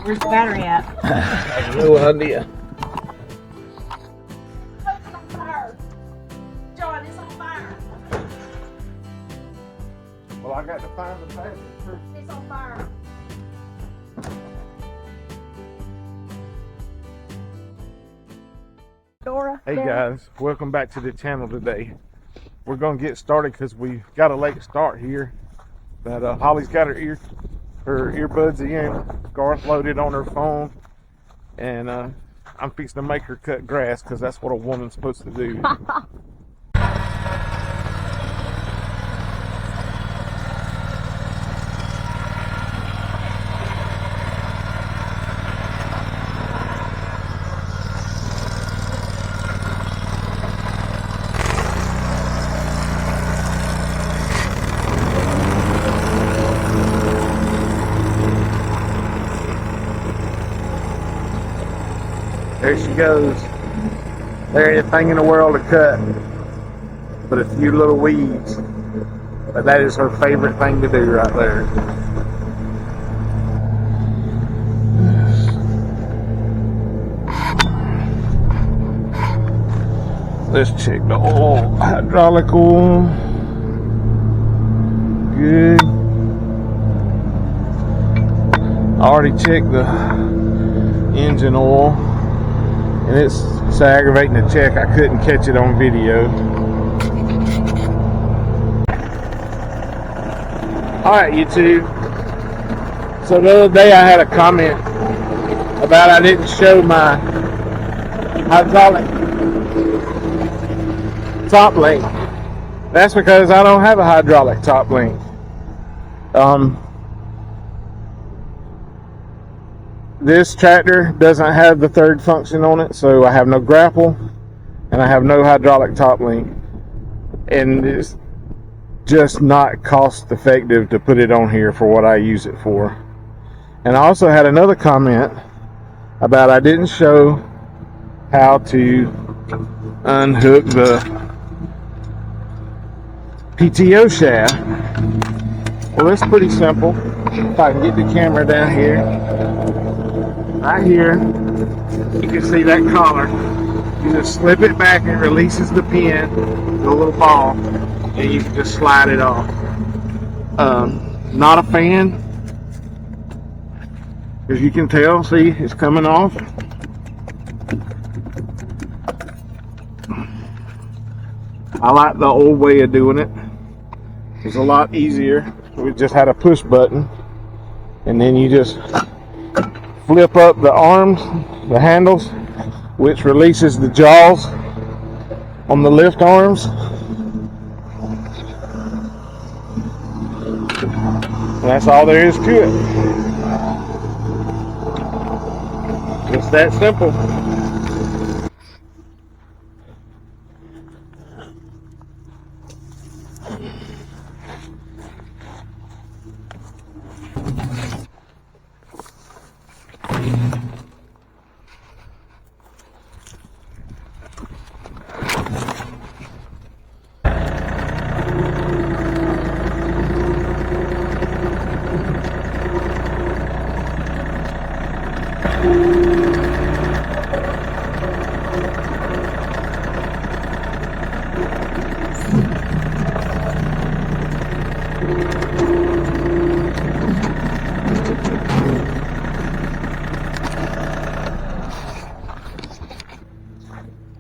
Where's the battery at? I have no idea. It's on fire. John, it's on fire. Well, I got to find the battery. It's on fire. Dora. Hey guys, welcome back to the channel today. We're gonna get started because we got a late start here. But Holly's got her earbuds in, Garth loaded on her phone, and I'm fixing to make her cut grass because that's what a woman's supposed to do. There she goes. There ain't a thing in the world to cut but a few little weeds. But that is her favorite thing to do right there. Let's check the oil. Hydraulic oil. Good. I already checked the engine oil. And it's so aggravating to check, I couldn't catch it on video. Alright, YouTube. So the other day I had a comment about I didn't show my hydraulic top link. That's because I don't have a hydraulic top link. This tractor doesn't have the third function on it, so I have no grapple and I have no hydraulic top link, and it's just not cost effective to put it on here for what I use it for. And I also had another comment about I didn't show how to unhook the PTO shaft. Well, it's pretty simple. If I can get the camera down here. Right here, you can see that collar. You just slip it back and it releases the pin, the little ball, and you can just slide it off. Not a fan, as you can tell, see, it's coming off. I like the old way of doing it. It's a lot easier. We just had a push button, and then you just flip up the arms, the handles, which releases the jaws on the lift arms. And that's all there is to it. It's that simple.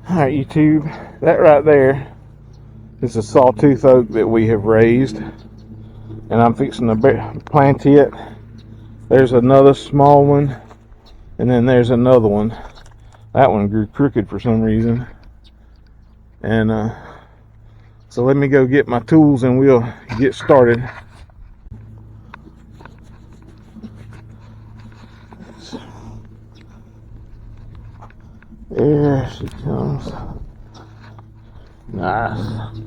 Alright, YouTube, that right there is a sawtooth oak that we have raised, and I'm fixing to plant it. There's another small one, and then there's another one. That one grew crooked for some reason. And so let me go get my tools and we'll get started. There she comes. Nice.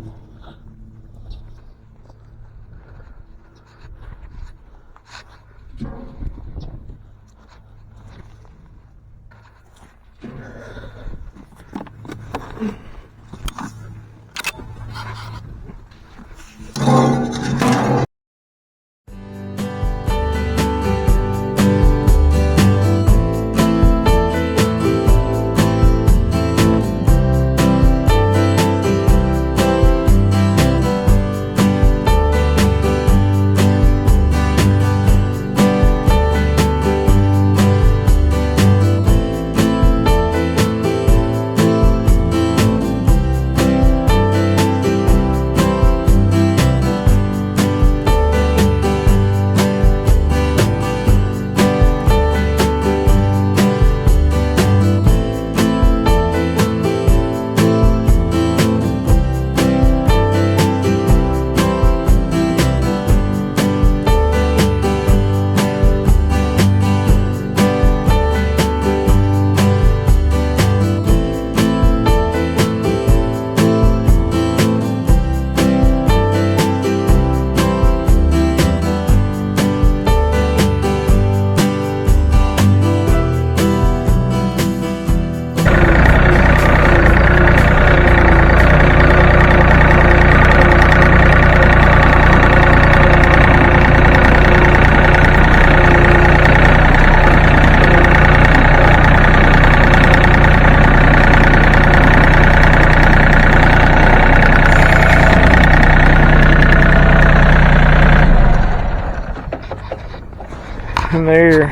And there,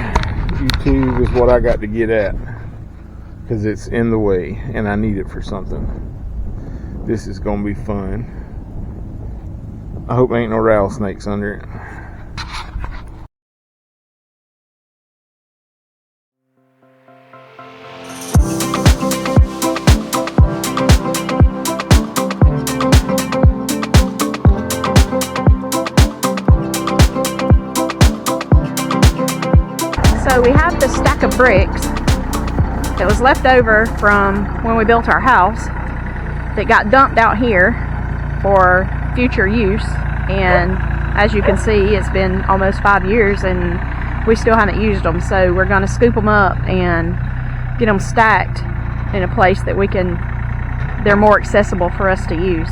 YouTube, is what I got to get at. Because it's in the way, and I need it for something. This is going to be fun. I hope there ain't no rattlesnakes under it. So we have this stack of bricks that was left over from when we built our house that got dumped out here for future use, and as you can see, it's been almost 5 years and we still haven't used them. So we're going to scoop them up and get them stacked in a place that they're more accessible for us to use.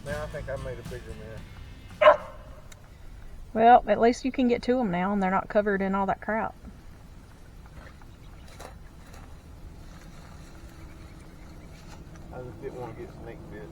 Now I think I made a bigger mess. Well, at least you can get to them now and they're not covered in all that crap. I just didn't want to get snake bit.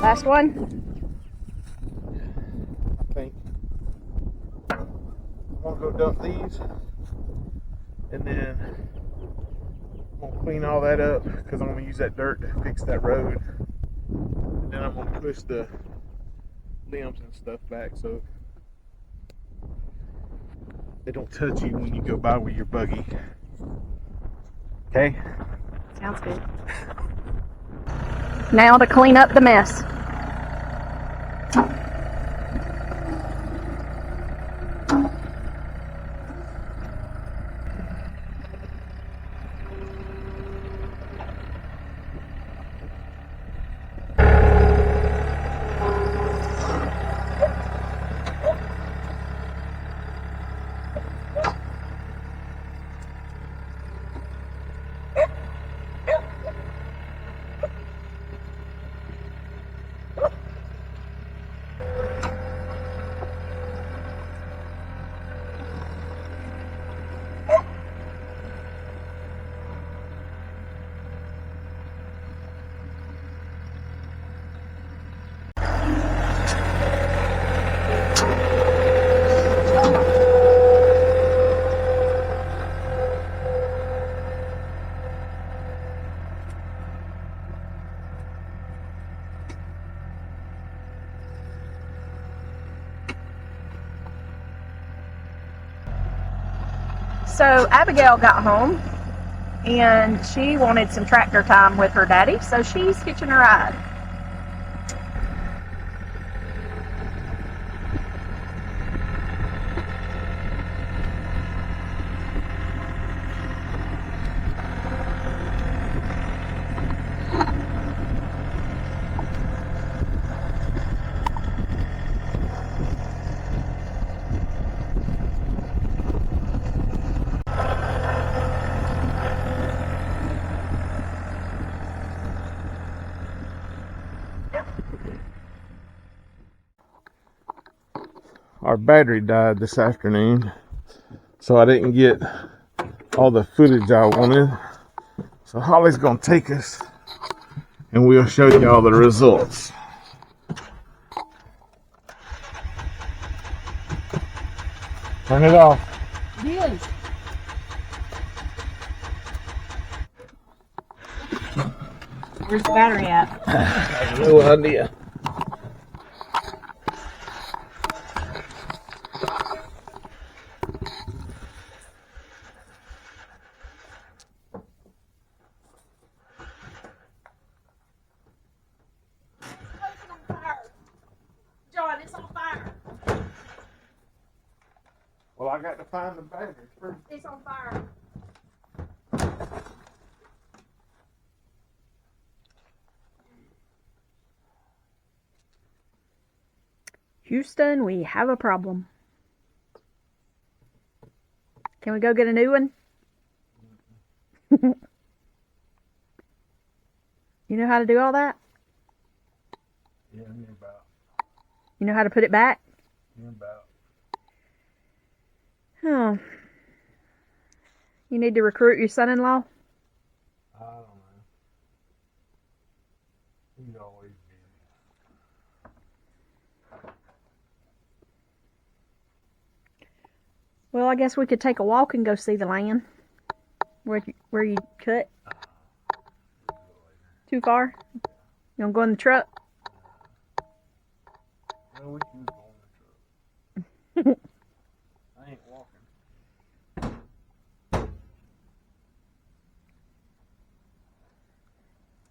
Last one? I think. I'm going to go dump these. And then I'm going to clean all that up because I'm going to use that dirt to fix that road. And then I'm going to push the limbs and stuff back so they don't touch you when you go by with your buggy. Okay? Sounds good. Now to clean up the mess. So Abigail got home and she wanted some tractor time with her daddy, so she's hitching a ride. Our battery died this afternoon, so I didn't get all the footage I wanted. So Holly's gonna take us and we'll show you all the results. Turn it off. Yes. Where's the battery at? I have no idea. John, it's on fire. Well, I got to find the battery first. It's on fire. Houston, we have a problem. Can we go get a new one? You know how to do all that? Yeah, near about. You know how to put it back? Near about. Oh. You need to recruit your son-in-law? I don't know. He's always busy. Well, I guess we could take a walk and go see the land. Where you cut? Too far? You want to go in the truck? Well, we can go in the truck. I ain't walking.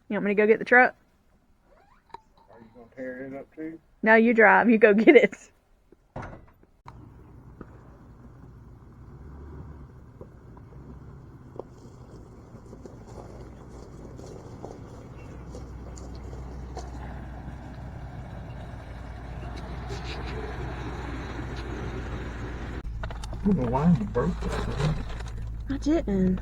You want me to go get the truck? Are you gonna tear it up too? No, you drive. You go get it. I don't know why you broke that. I didn't.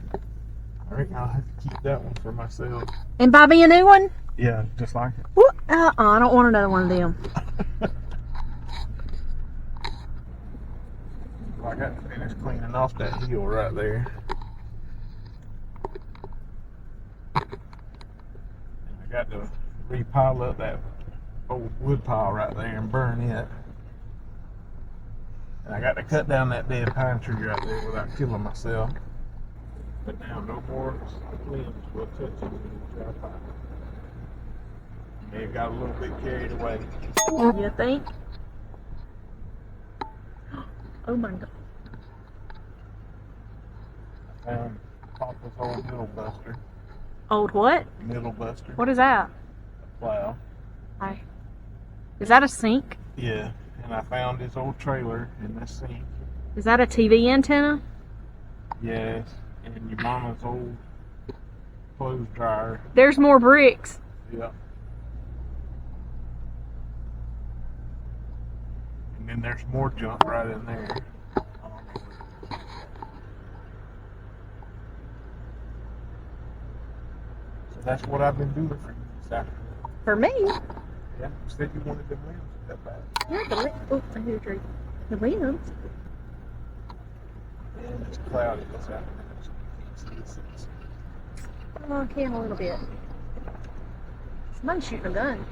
I reckon I'll have to keep that one for myself. And buy me a new one? Yeah, just like it. What? I don't want another one of them. Well, I got to finish cleaning off that hill right there. And I got to repile up that old wood pile right there and burn it. And I got to cut down that dead pine tree right there without killing myself. But now, no more limbs will touch it when you try to find it. May have got a little bit carried away. You think? Oh my God. I found Papa's old middle buster. Old what? Middle buster. What is that? A plow. Is that a sink? Yeah, and I found his old trailer in this sink. Is that a TV antenna? Yes, and your mama's old clothes dryer. There's more bricks. Yep. And then there's more junk right in there. So that's what I've been doing for you this afternoon. For me? Yeah, you said you wanted them limbs that bad. Yeah, the limbs. Oh, I hear a tree. The limbs? And it's cloudy this afternoon, so you can't see the seas. Oh, I can a little bit. Somebody's shooting a gun.